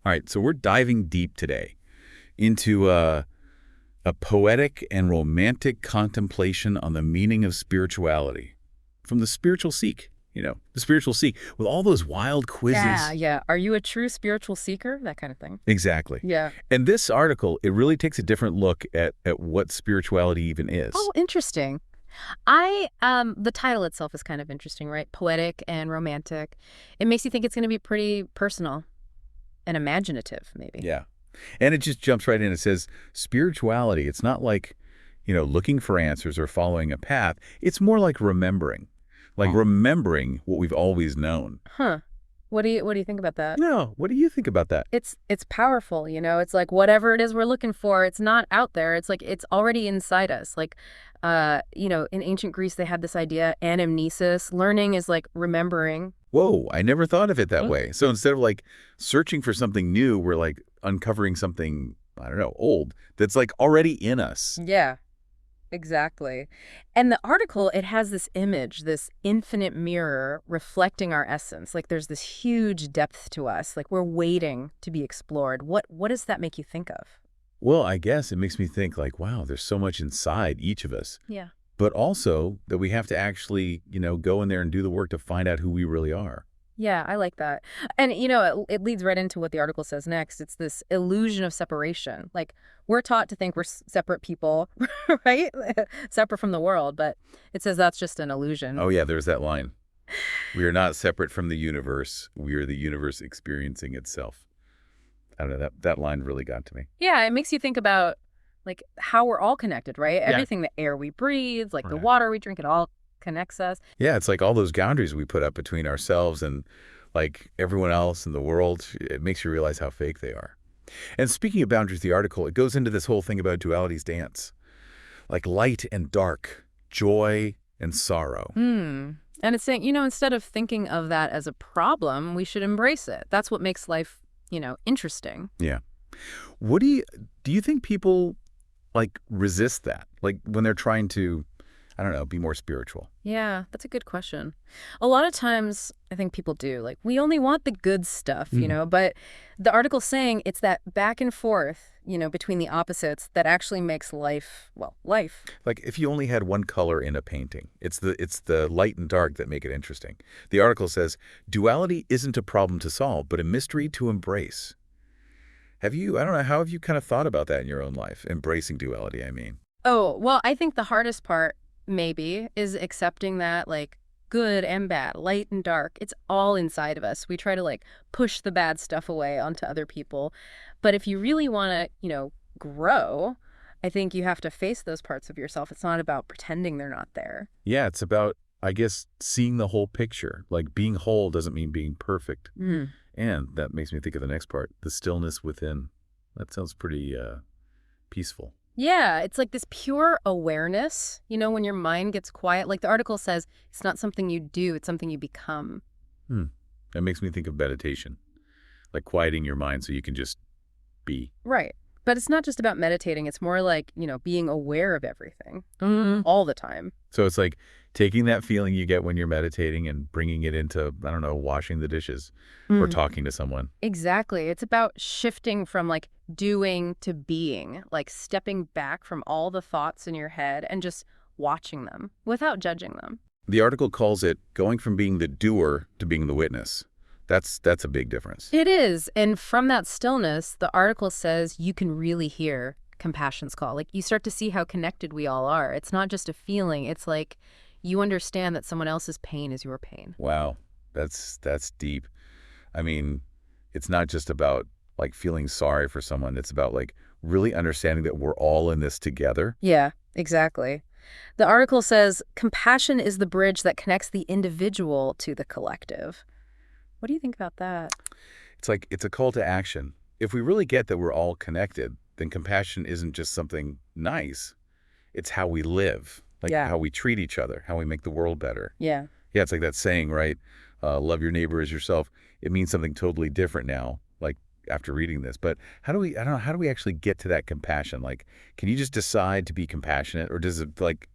All right, so we're diving deep today into a poetic and romantic contemplation on the meaning of spirituality from the spiritual seek, the spiritual seek with all those wild Yeah, quizzes. yeah. Are you a true spiritual seeker? That kind of thing. Exactly. Yeah. And this article, it really takes a different look at what spirituality even is. Oh, interesting. The title itself is kind of interesting, right? Poetic and romantic. It makes you think it's going to be pretty personal and imaginative, maybe. Yeah. And it just jumps right in. It says spirituality, it's not like, looking for answers or following a path. It's more like Oh. remembering what we've always known. Huh. What do you think about that? No, what do you think about that? It's powerful, you know. It's like whatever it is we're looking for, it's not out there. It's like it's already inside us. Like in ancient Greece they had this idea anamnesis. Learning is like remembering. Whoa, I never thought of it that Mm. way. So instead of like searching for something new, we're like uncovering something, I don't know, old that's like already in us. Yeah. Exactly. And the article, it has this image, this infinite mirror reflecting our essence. Like there's this huge depth to us, like we're waiting to be explored. What does that make you think of? Well, I guess it makes me think like, wow, there's so much inside each of us, Yeah. but also that we have to actually, go in there and do the work to find out who we really are. Yeah, I like that. And it leads right into what the article says next. It's this illusion of separation. Like we're taught to think we're separate people, right? Separate from the world, but it says that's just an illusion. Oh yeah, there's that line. We are not separate from the universe. We are the universe experiencing itself. I don't know, that line really got to me. Yeah, it makes you think about like how we're all connected, right? Yeah. Everything, the air we breathe, like the Right. water we drink, it all connects us. Yeah, it's like all those boundaries we put up between ourselves and like everyone else in the world, it makes you realize how fake they are. And speaking of boundaries, the article, it goes into this whole thing about duality's dance, like light and dark, joy and sorrow. Hmm. And it's saying, instead of thinking of that as a problem, we should embrace it. That's what makes life, interesting. Yeah. What do you think people like resist that? Like when they're trying to, I don't know, be more spiritual? Yeah, that's a good question. A lot of times, I think people do. Like, we only want the good stuff, Mhm. but the article's saying it's that back and forth, between the opposites that actually makes life, well, life. Like if you only had one color in a painting, it's the light and dark that make it interesting. The article says, duality isn't a problem to solve, but a mystery to embrace. I don't know, how have you kind of thought about that in your own life? Embracing duality, I mean. Oh, well, I think the hardest part, maybe, is accepting that, like, good and bad, light and dark, it's all inside of us. We try to, like, push the bad stuff away onto other people. But if you really want to, grow, I think you have to face those parts of yourself. It's not about pretending they're not there. Yeah, it's about, I guess, seeing the whole picture. Like being whole doesn't mean being perfect. Mm. And that makes me think of the next part, the stillness within. That sounds pretty peaceful. Yeah, it's like this pure awareness, when your mind gets quiet. Like the article says, it's not something you do, it's something you become. Hmm. That makes me think of meditation, like quieting your mind so you can just be. Right. But it's not just about meditating. It's more like, being aware of everything Mm. all the time. So it's like taking that feeling you get when you're meditating and bringing it into, I don't know, washing the dishes or Mm. talking to someone. Exactly. It's about shifting from like doing to being, like stepping back from all the thoughts in your head and just watching them without judging them. The article calls it going from being the doer to being the witness. That's a big difference. It is. And from that stillness, the article says you can really hear compassion's call. Like you start to see how connected we all are. It's not just a feeling. It's like you understand that someone else's pain is your pain. Wow, that's deep. I mean, it's not just about like feeling sorry for someone. It's about like really understanding that we're all in this together. Yeah, exactly. The article says compassion is the bridge that connects the individual to the collective. What do you think about that? It's like it's a call to action. If we really get that we're all connected, then compassion isn't just something nice. It's how we live, like Yeah. how we treat each other, how we make the world better. Yeah. Yeah, it's like that saying, right? Love your neighbor as yourself. It means something totally different now, like after reading this. But I don't know, how do we actually get to that compassion? Like, can you just decide to be compassionate or does it like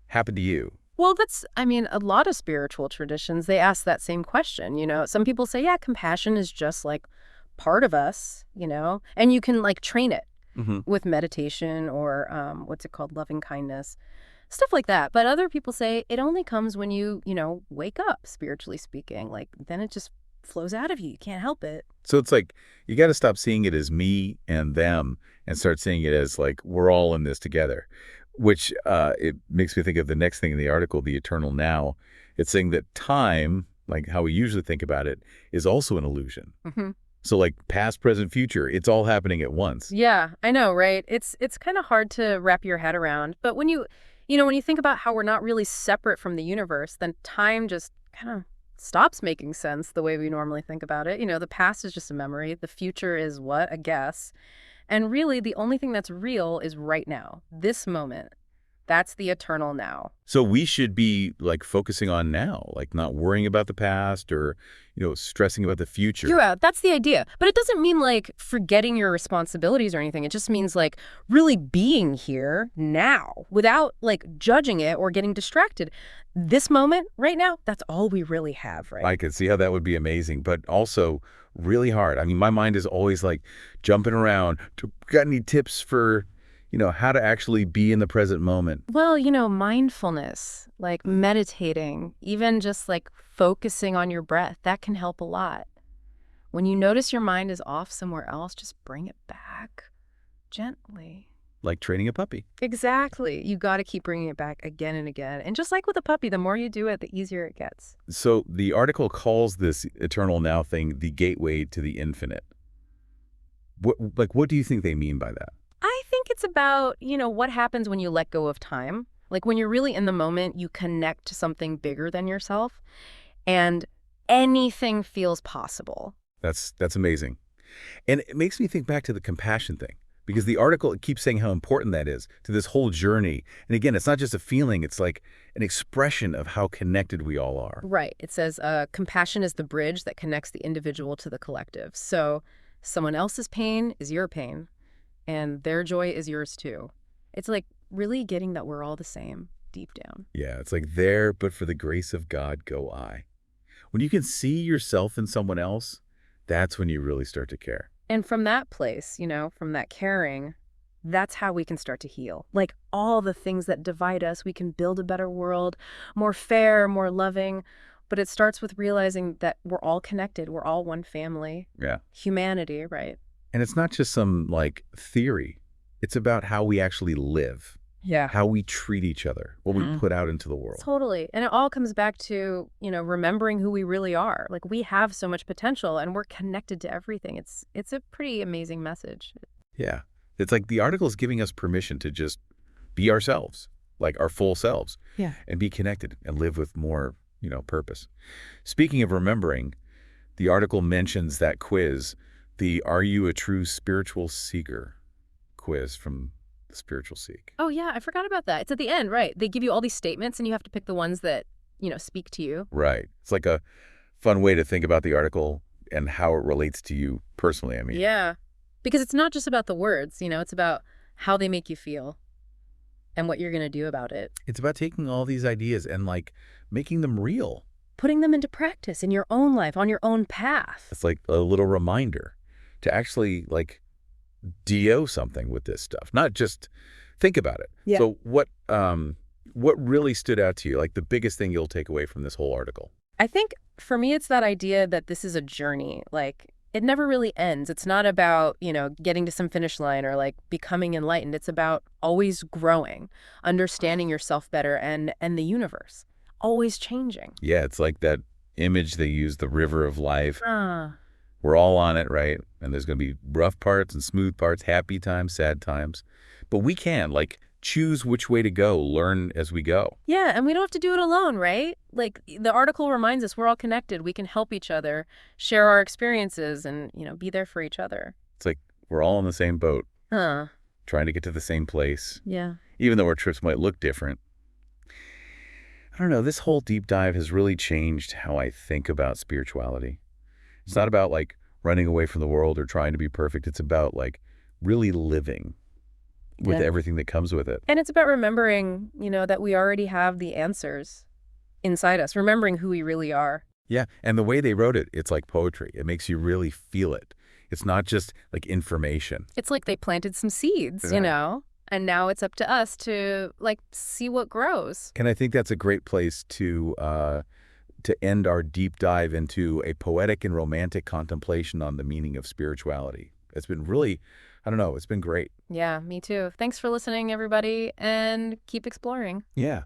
happen to you? Well, a lot of spiritual traditions, they ask that same question. Some people say, yeah, compassion is just like part of us, and you can like train it Hmm. with meditation or what's it called, loving kindness, stuff like that. But other people say it only comes when you wake up, spiritually speaking. Like then it just flows out of you. You can't help it. So it's like you got to stop seeing it as me and them and start seeing it as like we're all in this together, which it makes me think of the next thing in the article, the eternal now. It's saying that time, like how we usually think about it, is also an illusion. Hmm. So like past, present, future, it's all happening at once. Yeah, I know, right? It's kind of hard to wrap your head around. But when you think about how we're not really separate from the universe, then time just kind of stops making sense the way we normally think about it. The past is just a memory. The future is what? A guess. And really, the only thing that's real is right now, this moment. That's the eternal now. So we should be like focusing on now, like not worrying about the past or, stressing about the future. Yeah, that's the idea. But it doesn't mean like forgetting your responsibilities or anything. It just means like really being here now without like judging it or getting distracted. This moment right now, that's all we really have, right? I could see how that would be amazing, but also really hard. I mean, my mind is always like jumping around. Got any tips for, how to actually be in the present moment? Well, mindfulness, like meditating, even just like focusing on your breath, that can help a lot. When you notice your mind is off somewhere else, just bring it back gently. Like training a puppy. Exactly. You got to keep bringing it back again and again. And just like with a puppy, the more you do it, the easier it gets. So the article calls this eternal now thing the gateway to the infinite. What do you think they mean by that? I think it's about, what happens when you let go of time. Like when you're really in the moment, you connect to something bigger than yourself and anything feels possible. That's amazing. And it makes me think back to the compassion thing because the article it keeps saying how important that is to this whole journey. And again, it's not just a feeling, it's like an expression of how connected we all are. Right. It says compassion is the bridge that connects the individual to the collective. So someone else's pain is your pain and their joy is yours too. It's like really getting that we're all the same deep down. Yeah, it's like there, but for the grace of God go I. When you can see yourself in someone else, that's when you really start to care. And from that place, from that caring, that's how we can start to heal. Like all the things that divide us, we can build a better world, more fair, more loving. But it starts with realizing that we're all connected. We're all one family. Yeah. Humanity, right? And it's not just some like theory. It's about how we actually live, Yeah. how we treat each other, what we put out into the world. Totally. And it all comes back to, remembering who we really are. Like we have so much potential and we're connected to everything. It's a pretty amazing message. Yeah. It's like the article is giving us permission to just be ourselves, like our full selves, Yeah. and be connected and live with more, purpose. Speaking of remembering, the article mentions that quiz, the Are You a True Spiritual Seeker quiz from the Spiritual Seek. Oh, yeah. I forgot about that. It's at the end, right? They give you all these statements and you have to pick the ones that, speak to you. Right. It's like a fun way to think about the article and how it relates to you personally. I mean, Yeah. Because it's not just about the words, it's about how they make you feel and what you're going to do about it. it's about taking all these ideas and like making them real. Putting them into practice in your own life, on your own path. It's like a little reminder to actually like do something with this stuff, not just think about it. Yeah. So what really stood out to you, like the biggest thing you'll take away from this whole article? I think for me, it's that idea that this is a journey. Like, it never really ends. It's not about, getting to some finish line or like becoming enlightened. It's about always growing, understanding yourself better and the universe, always changing. Yeah, it's like that image they use, the river of life. Ah. We're all on it, right? And there's going to be rough parts and smooth parts, happy times, sad times. But we can like choose which way to go, learn as we go. Yeah, and we don't have to do it alone, right? Like the article reminds us we're all connected. We can help each other, share our experiences and, be there for each other. It's like we're all in the same boat, Huh. trying to get to the same place, Yeah. even though our trips might look different. I don't know, this whole deep dive has really changed how I think about spirituality. It's not about like running away from the world or trying to be perfect. It's about like really living with Yeah. everything that comes with it. And it's about remembering, that we already have the answers inside us, remembering who we really are. Yeah, and the way they wrote it, it's like poetry. It makes you really feel it. It's not just like information. It's like they planted some seeds, Right. and now it's up to us to, like, see what grows. And I think that's a great place to end our deep dive into a poetic and romantic contemplation on the meaning of spirituality. It's been really, I don't know, it's been great. Yeah, me too. Thanks for listening, everybody, and keep exploring. Yeah.